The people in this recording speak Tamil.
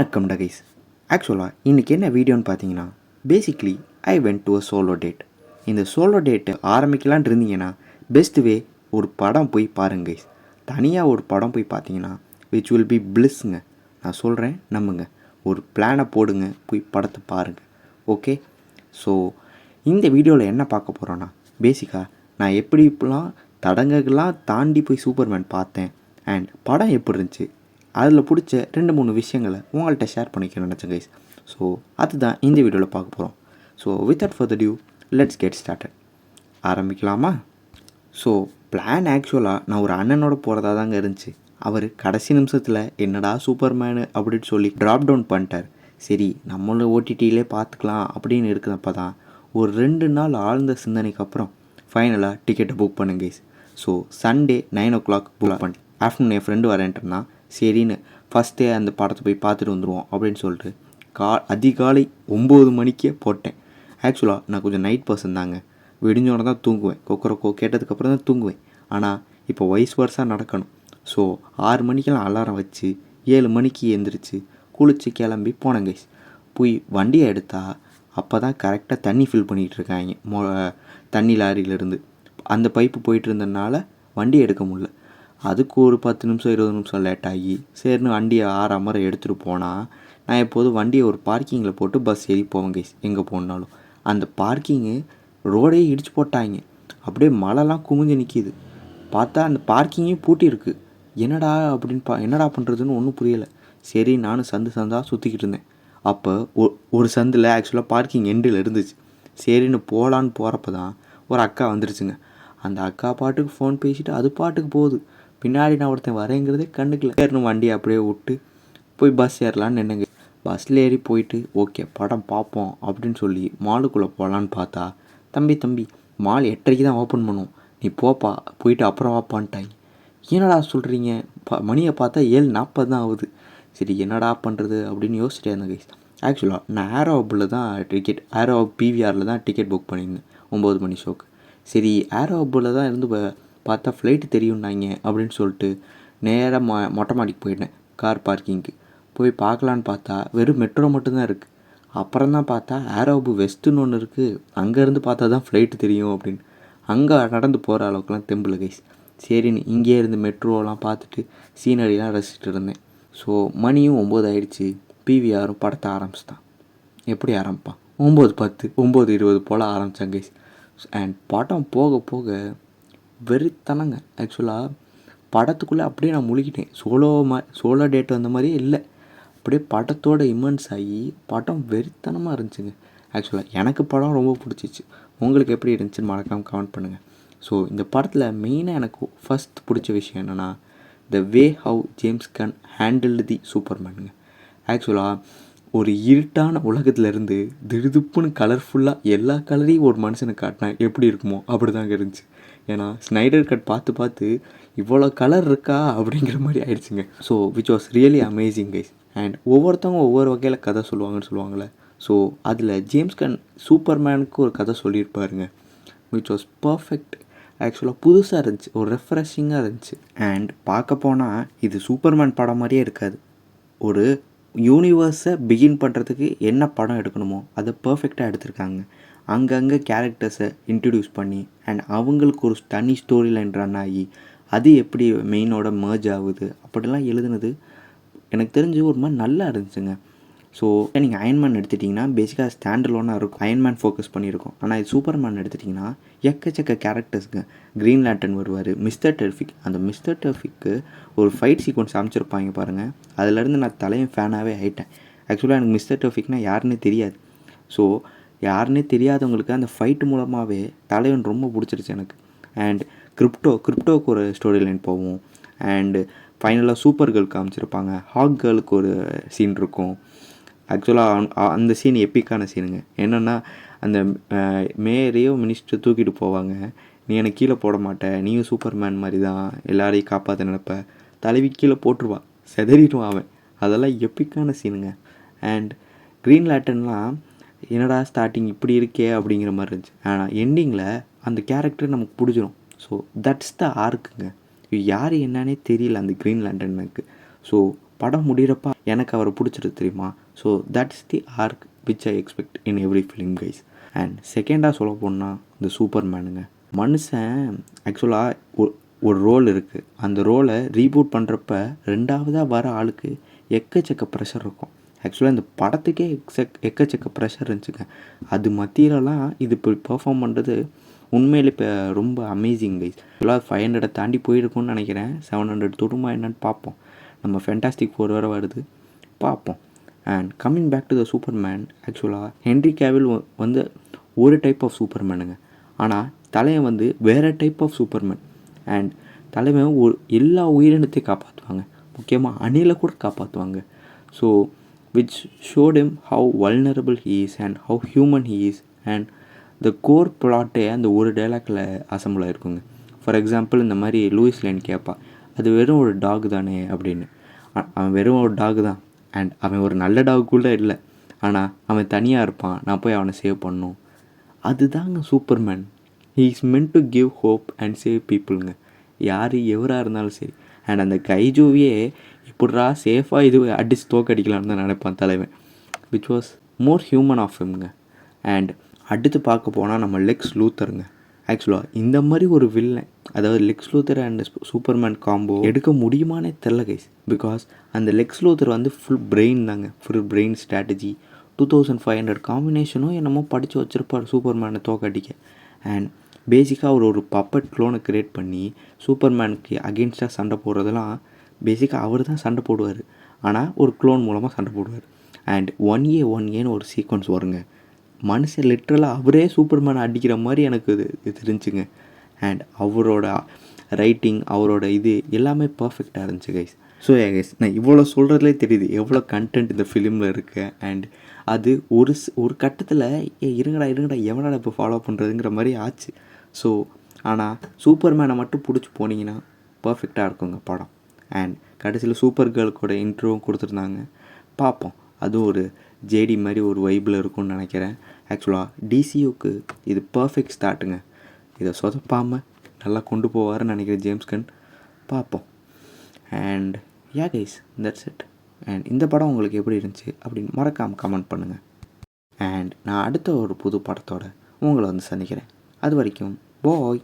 வணக்கம் கைஸ். ஆக்சுவலாக இன்றைக்கி என்ன வீடியோன்னு பார்த்தீங்கன்னா, basically I went to a solo date. இந்த சோலோ டேட்டு ஆரம்பிக்கலான் இருந்தீங்கன்னா பெஸ்ட் வே ஒரு படம் போய் பாருங்க கைஸ். தனியாக ஒரு படம் போய் பார்த்தீங்கன்னா விச் வில் பி பிளிஸ்ங்க. நான் சொல்கிறேன் நம்புங்க. ஒரு பிளானை போடுங்க, போய் படத்தை பாருங்கள். ஓகே, ஸோ இந்த வீடியோவில் என்ன பார்க்க போகிறோன்னா, பேசிக்காக நான் எப்படி இப்படிலாம் தடங்கள்லாம் தாண்டி போய் சூப்பர்மேன் பார்த்தேன் அண்ட் படம் எப்படி இருந்துச்சு, அதில் பிடிச்ச 2-3 விஷயங்களை உங்கள்கிட்ட ஷேர் பண்ணிக்க நினச்சேன் கைஸ். ஸோ அதுதான் இந்த வீடியோவில் பார்க்க போகிறோம். So without further due let's get started. ஆரம்பிக்கலாமா? ஸோ பிளான் ஆக்சுவலாக நான் ஒரு அண்ணனோட போகிறதா தாங்க இருந்துச்சு. அவர் கடைசி நிமிஷத்தில் என்னடா சூப்பர்மேனு அப்படின்னு சொல்லி ட்ராப் டவுன் பண்ணிட்டார். சரி நம்மளும் ஓடிடியிலே பார்த்துக்கலாம் அப்படின்னு இருக்கிறப்ப தான் ஒரு 2 நாள் ஆழ்ந்த சிந்தனைக்கு அப்புறம் ஃபைனலாக டிக்கெட்டை புக் பண்ணுங்க guys. So Sunday 9 o'clock book பண்ணி ஆஃப்டர்நூன் என் ஃப்ரெண்டு வரேன்ட்டுனா சரின்னு ஃபஸ்ட்டே அந்த படத்தை போய் பார்த்துட்டு வந்துடுவோம் அப்படின்னு சொல்லிட்டு அதிகாலை 9 மணிக்கே போட்டேன். ஆக்சுவலாக நான் கொஞ்சம் நைட் பர்சன் தாங்க. விடிஞ்சோடனே தான் தூங்குவேன். கொக்கரக்கோ கேட்டதுக்கப்புறம் தான் தூங்குவேன். ஆனால் இப்போ வயசு வருஷம் நடக்கணும். ஸோ 6 மணிக்கெல்லாம் அலாரம் வச்சு 7 மணிக்கு எழுந்திரிச்சு குளித்து கிளம்பி போனேன் கைஸ். போய் வண்டியை எடுத்தால் அப்போ தான் கரெக்டாக தண்ணி ஃபில் பண்ணிகிட்டு இருக்காங்க தண்ணி லாரியிலேருந்து. அந்த பைப்பு போயிட்டு இருந்ததுனால வண்டி எடுக்க முடியல. அதுக்கு ஒரு 10 நிமிஷம் 20 நிமிஷம் லேட் ஆகி சரின்னு வண்டியை ஆறாமரை எடுத்துகிட்டு போனால், நான் எப்போதும் வண்டியை ஒரு பார்க்கிங்கில் போட்டு பஸ் ஏறி போவேன் கைஸ் எங்கே போனாலும். அந்த பார்க்கிங்கு ரோடே இடிச்சு போட்டாங்க. அப்படியே மழைலாம் குமிஞ்சு நிற்கிது. பார்த்தா அந்த பார்க்கிங்கே பூட்டியிருக்கு. என்னடா அப்படின்னு என்னடா பண்ணுறதுன்னு ஒன்றும் புரியலை. சரி நானும் சந்தாக சுற்றிக்கிட்டு இருந்தேன். அப்போ ஒரு சந்தில் ஆக்சுவலாக பார்க்கிங் எண்டில் இருந்துச்சு. சரின்னு போகலான்னு போகிறப்ப தான் ஒரு அக்கா வந்துருச்சுங்க. அந்த அக்கா பாட்டுக்கு ஃபோன் பேசிட்டு அது பாட்டுக்கு போகுது. பின்னாடி நான் ஒருத்தன் வரேங்கிறதே கண்டுக்கல. ஏறணும் வண்டியை அப்படியே விட்டு போய் பஸ் ஏறலான்னு நின்னுங்க. பஸ்ஸில் ஏறி போயிட்டு ஓகே படம் பார்ப்போம் அப்படின்னு சொல்லி மாலுக்குள்ளே போகலான்னு பார்த்தா, தம்பி மால் 8:30 தான் ஓப்பன் பண்ணுவோம், நீ போப்பா போயிட்டு அப்புறம் வாப்பான்ட்டாங்க. என்னடா சொல்கிறீங்க, மணியை பார்த்தா 7:40 தான் ஆகுது. சரி என்னடா பண்ணுறது அப்படின்னு யோசிச்சிட்டே இருந்தேன் கைஸ். ஆக்சுவலாக நான் ஆரோவில் தான் ஆரோ பிவிஆரில் தான் டிக்கெட் புக் பண்ணியிருந்தேன் 9 மணி ஷோக்கு. சரி ஆரோவில் தான் இருந்து பார்த்தா ஃப்ளைட்டு தெரியும்னாங்க அப்படின்னு சொல்லிட்டு நேராக மொட்டை மாடிக்கு போயிட்டேன். கார் பார்க்கிங்க்கு போய் பார்க்கலான்னு பார்த்தா வெறும் மெட்ரோ மட்டும்தான் இருக்குது. அப்புறம் தான் பார்த்தா ஆரோபு வெஸ்ட்டுன்னு ஒன்று இருக்குது, அங்கேருந்து பார்த்தா தான் ஃப்ளைட்டு தெரியும் அப்படின்னு. அங்கே நடந்து போகிற அளவுக்குலாம் தெம்பில் கைஸ். சரின்னு இங்கே இருந்து மெட்ரோலாம் பார்த்துட்டு சீனரிலாம் ரசிச்சுட்டு இருந்தேன். ஸோ மணியும் 9 ஆகிடுச்சு. பிவிஆரும் படத்தை ஆரம்பிச்சிட்டான். எப்படி ஆரம்பிப்பான், 9:10 9:20 போல் ஆரம்பித்தான் கைஸ். அண்ட் படம் போக போக வெறித்தனங்க. ஆக்சுவலாக படத்துக்குள்ளே அப்படியே நான் முழுகிட்டேன். சோலோ டேட் வந்த மாதிரியே இல்லை. அப்படியே படத்தோட இமன்ஸ் ஆகி படம் வெறித்தனமாக இருந்துச்சுங்க. ஆக்சுவலாக எனக்கு படம் ரொம்ப பிடிச்சிச்சு. உங்களுக்கு எப்படி இருந்துச்சுன்னு மறக்காமல் கமெண்ட் பண்ணுங்கள். ஸோ இந்த படத்தில் மெயினாக எனக்கு ஃபஸ்ட் பிடிச்ச விஷயம் என்னென்னா, the way how James Gunn handled the சூப்பர்மேனுங்க. ஆக்சுவலாக ஒரு இருட்டான உலகத்துலேருந்து திடுதுப்புன்னு கலர்ஃபுல்லாக எல்லா கலரையும் ஒரு மனுஷனுக்கு காட்டினா எப்படி இருக்குமோ அப்படி தாங்க இருந்துச்சு. ஏன்னா ஸ்னைடர் கட் பார்த்து இவ்வளோ கலர் இருக்கா அப்படிங்கிற மாதிரி ஆயிடுச்சுங்க. So which was really amazing guys. And ஒவ்வொருத்தவங்க ஒவ்வொரு வகையில் கதை சொல்லுவாங்கள்ல. ஸோ அதில் ஜேம்ஸ் கன் சூப்பர்மேனுக்கு ஒரு கதை சொல்லியிருப்பாருங்க, விச் வாஸ் பர்ஃபெக்ட். ஆக்சுவலாக புதுசாக இருந்துச்சு, ஒரு ரெஃப்ரெஷிங்காக இருந்துச்சு. அண்ட் பார்க்க போனால் இது சூப்பர்மேன் படம் மாதிரியே இருக்காது. ஒரு யூனிவர்ஸை பிகின் பண்ணுறதுக்கு என்ன படம் எடுக்கணுமோ அதை பர்ஃபெக்டாக எடுத்திருக்காங்க. அங்கங்கே கேரக்டர்ஸை இன்ட்ரடியூஸ் பண்ணி அண்ட் அவங்களுக்கு ஒரு தனி ஸ்டோரி லைன் ரன் ஆகி அது எப்படி மெயினோட மர்ஜ் ஆகுது அப்படிலாம் எழுதுனது எனக்கு தெரிஞ்சு ஒரு மாதிரி நல்லா இருந்துச்சுங்க. ஸோ நீங்கள் அயன்மேன் எடுத்துட்டிங்கன்னா பேசிக்காக ஸ்டாண்டர்லோனாக இருக்கும், அயன்மேன் ஃபோக்கஸ் பண்ணியிருக்கோம். ஆனால் இது சூப்பர்மேன் எடுத்துட்டிங்கன்னா எக்கச்சக்க கேரக்டர்ஸுங்க. க்ரீன் லேண்டன் வருவார், மிஸ்டர் டெர்ஃபிக். அந்த மிஸ்டர் டெர்ஃபிக்கு ஒரு ஃபைட் சீக்வன்ஸ் அமைச்சிருப்பாங்க பாருங்கள், அதுலேருந்து நான் தலையும் ஃபேனாகவே ஆகிட்டேன். ஆக்சுவலாக எனக்கு மிஸ்டர் டெர்ஃபிக்னால் யாருன்னே தெரியாது. ஸோ யாருன்னே தெரியாதவங்களுக்கு அந்த ஃபைட்டு மூலமாகவே தலைவன் ரொம்ப பிடிச்சிருச்சு எனக்கு. அண்ட் கிரிப்டோவுக்கு ஒரு ஸ்டோரி லைன் போவோம். அண்டு ஃபைனலாக சூப்பர் கேர்ள் காமிச்சிருப்பாங்க, ஹாக் கேர்ளுக்கு ஒரு சீன் இருக்கும். ஆக்சுவலாக அந்த சீன் எப்பிக்கான சீனுங்க. என்னென்னா அந்த மேயரையோ மினிஸ்டர் தூக்கிட்டு போவாங்க, நீ எனக்கு கீழே போட மாட்டேன், நீயும் சூப்பர்மேன் மாதிரி தான் எல்லாரையும் காப்பாற்ற நினைப்ப, தலைவி கீழே போட்டுருவா, செதறிடுவான் அவன். அதெல்லாம் எப்பிக்கான சீனுங்க. அண்ட் க்ரீன் லேண்டன்லாம் என்னடா ஸ்டார்டிங் இப்படி இருக்கே அப்படிங்கிற மாதிரி இருந்துச்சு. ஆனால் எண்டிங்கில் அந்த கேரக்டர் நமக்கு பிடிச்சிரும். ஸோ தட்ஸ் த ஆர்க்குங்க. யார் என்னன்னே தெரியல அந்த க்ரீன் லேண்டனுக்கு. ஸோ படம் முடிகிறப்ப எனக்கு அவரை பிடிச்சிருக்கு தெரியுமா. So that's the arc which I expect in every film guys. And செகண்டாக சொல்ல போனால் இந்த சூப்பர்மேனுங்க. மனுஷன் ஆக்சுவலாக ஒரு ரோல் இருக்குது. அந்த ரோலை ரீபூட் பண்ணுறப்ப ரெண்டாவதாக வர ஆளுக்கு எக்கச்சக்க ப்ரெஷர் இருக்கும். ஆக்சுவலாக இந்த படத்துக்கே எக்கச்சக்க ப்ரெஷர் இருந்துச்சுங்க. அது மத்தியிலலாம் இது இப்போ பெர்ஃபார்ம் பண்ணுறது உண்மையிலே இப்போ ரொம்ப அமேசிங் கைஸ். ஆக்சுவலாக 500 தாண்டி போயிருக்கும்னு நினைக்கிறேன். 700 தொடுமா என்னன்னு பார்ப்போம். நம்ம ஃபேண்டாஸ்டிக் 4 வேறு வருது, பார்ப்போம். And coming back to the Superman, ஆக்சுவலாக ஹென்ரி கேவில் வந்து ஒரு டைப் ஆஃப் சூப்பர்மேனுங்க. ஆனால் தலைவன் வந்து வேறு டைப் ஆஃப் சூப்பர்மேன். அண்ட் தலைவன் எல்லா உயிரினத்தையும் காப்பாற்றுவாங்க, முக்கியமாக அணிலை கூட காப்பாற்றுவாங்க. So which showed him how vulnerable he is and how human he is. And the core plotே அந்த ஒரு டைலாக்ல அசம்பிள் ஆகிருக்குங்க. ஃபார் எக்ஸாம்பிள் இந்த மாதிரி லூயிஸ் லேன் கேட்பா, அது வெறும் ஒரு டாக் தானே அப்படின்னு. அவன் வெறும் ஒரு டாக் தான். அண்ட் அவன் ஒரு நல்ல டாக் கூட இல்லை, ஆனால் அவன் தனியாக இருப்பான், நான் போய் அவனை சேவ் பண்ணணும். அதுதாங்க Superman. He is meant to give hope and save பீப்புளுங்க, யார் எவராக இருந்தாலும் சரி. அண்ட் அந்த கைஜூவியே இப்படிரா சேஃபாக இது அடிச்சு தோக்கடிக்கலான்னு தான் நினைப்பான் தலைவன். Which was more human of ஹிம்ங்க. அண்ட் அடுத்து பார்க்க போனால் நம்ம லெக்ஸ் லூத்தருங்க. ஆக்சுவலாக இந்த மாதிரி ஒரு வில்லன், அதாவது Lex Luthor and Superman combo எடுக்க முடியுமானே தெரில கைஸ். பிகாஸ் அந்த லெக்ஸ் லூத்தர் வந்து ஃபுல் பிரெயின் தாங்க, ஃபுல் பிரெயின் ஸ்ட்ராட்டஜி. 2500 காம்பினேஷனும் என்னமோ படித்து வச்சுருப்பார் சூப்பர்மேனை தோக்கடிக்க. அண்ட் பேசிக்காக அவர் ஒரு பப்பட் க்ளோனை க்ரியேட் பண்ணி சூப்பர்மேனுக்கு அகெயின்ஸ்டாக சண்டை போடுறதெல்லாம் பேசிக்காக அவர் தான் சண்டை போடுவார், ஆனால் ஒரு க்ளோன் மூலமாக சண்டை போடுவார். அண்ட் 1A ஒரு சீக்வன்ஸ் வருங்க, மனுஷன் லிட்ரலாக அவரே சூப்பர்மேனை அடிக்கிற மாதிரி எனக்கு இது தெரிஞ்சுங்க. அண்ட் அவரோட ரைட்டிங், அவரோட இது எல்லாமே பர்ஃபெக்டாக இருந்துச்சு கைஸ். ஸோ கைஸ், நான் இவ்வளோ சொல்கிறதுலே தெரியுது எவ்வளோ கண்டென்ட் இந்த ஃபிலிமில் இருக்குது. அண்ட் அது ஒரு கட்டத்தில் இருங்கடா எவனடா இப்போ ஃபாலோ பண்ணுறதுங்கிற மாதிரி ஆச்சு. ஸோ ஆனால் சூப்பர்மேனை மட்டும் பிடிச்சி போனீங்கன்னா பர்ஃபெக்டாக இருக்குங்க படம். அண்ட் கடைசியில் சூப்பர் கேர்ளுக்கோட இன்ட்ரோவும் கொடுத்துருந்தாங்க, பார்ப்போம். அதுவும் ஒரு ஜேடி மாதிரி ஒரு வைப்பில் இருக்கும்னு நினைக்கிறேன். ஆக்சுவலாக டிசியூக்கு இது பர்ஃபெக்ட் ஸ்டார்ட்டுங்க. இதை சொதப்பாமல் நல்லா கொண்டு போவார்னு நினைக்கிறேன் ஜேம்ஸ் கன், பார்ப்போம். And yeah guys, that's it. And இந்த படம் உங்களுக்கு எப்படி இருந்துச்சு அப்படின்னு மறக்காமல் கமெண்ட் பண்ணுங்கள். அண்ட் நான் அடுத்த ஒரு புது படத்தோடு உங்களை வந்து சந்திக்கிறேன். அது வரைக்கும் பாய்.